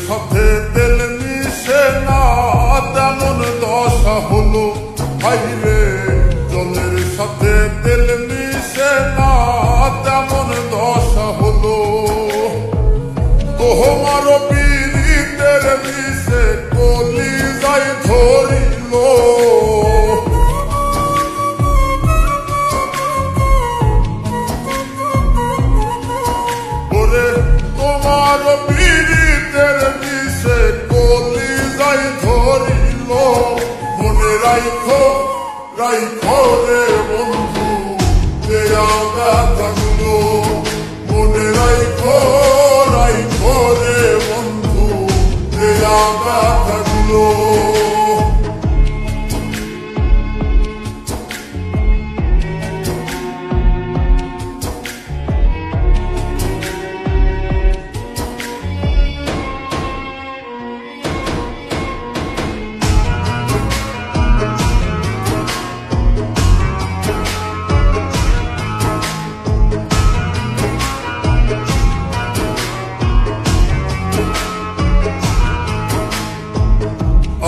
সাথে তেল মিশে না তেমন দশা হলো হাইরে, জলের সাথে তেল মিশে না তেমন দশা হলো। তোমার পীড়িতের বিষে কলিজায় ধরিল, ওরে তোমার পীড়িতের বিষে কলিজায় ধরিল। মনে রাইখো রাইখো রে বন্ধু দেয়া ব্যথাগুলো, মনে রাইখো রাইখো রে বন্ধু দেয়া ব্যথাগুলো।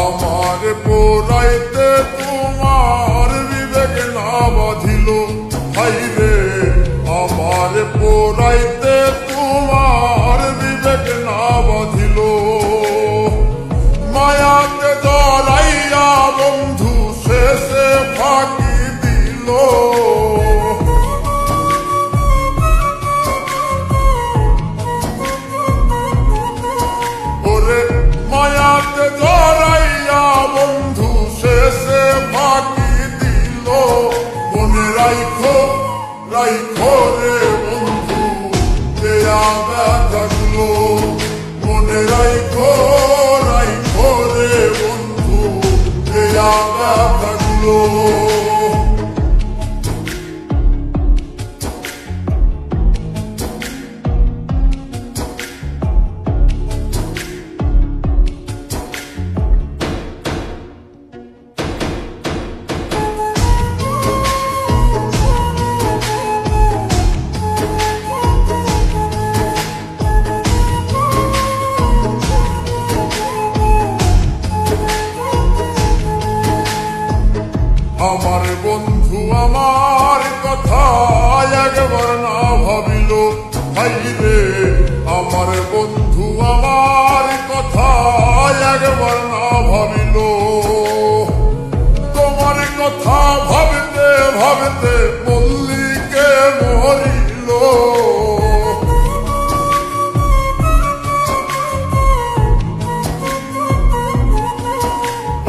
আমার পোড়াইতে তোমার বিবেক না বাঁধিল হাইরে, আমার পোড়াইতে তোমার বিবেক না বাঁধিল। মায়াতে জড়াইয়া বন্ধু শেষে ফাঁকি দিল, ওরে মায়াতে জড়াইয়া বন্ধু শেষে ফাঁকি দিল। মনে রাইখো রাইখো রে বন্ধু দেয়া ব্যথাগুলো, মনে রাইখো রাইখো রে বন্ধু দেয়া ব্যথাগুলো। আমার বন্ধু আমার কথা একবার না ভাবিল হাইরে, আমার বন্ধু আমার কথা একবার না ভাবিল। তোমার কথা ভাবতে ভাবতে মল্লিকে মরিল,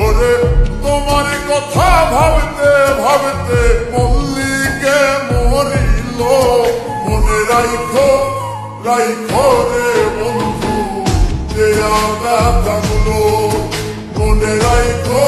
ওরে তোমার কথা ভাবতে ভাবতে মল্লিকে মরিল। মনে রাইখো রাইখো রে বন্ধু দেয়া ব্যথাগুলো, মনে রাইখো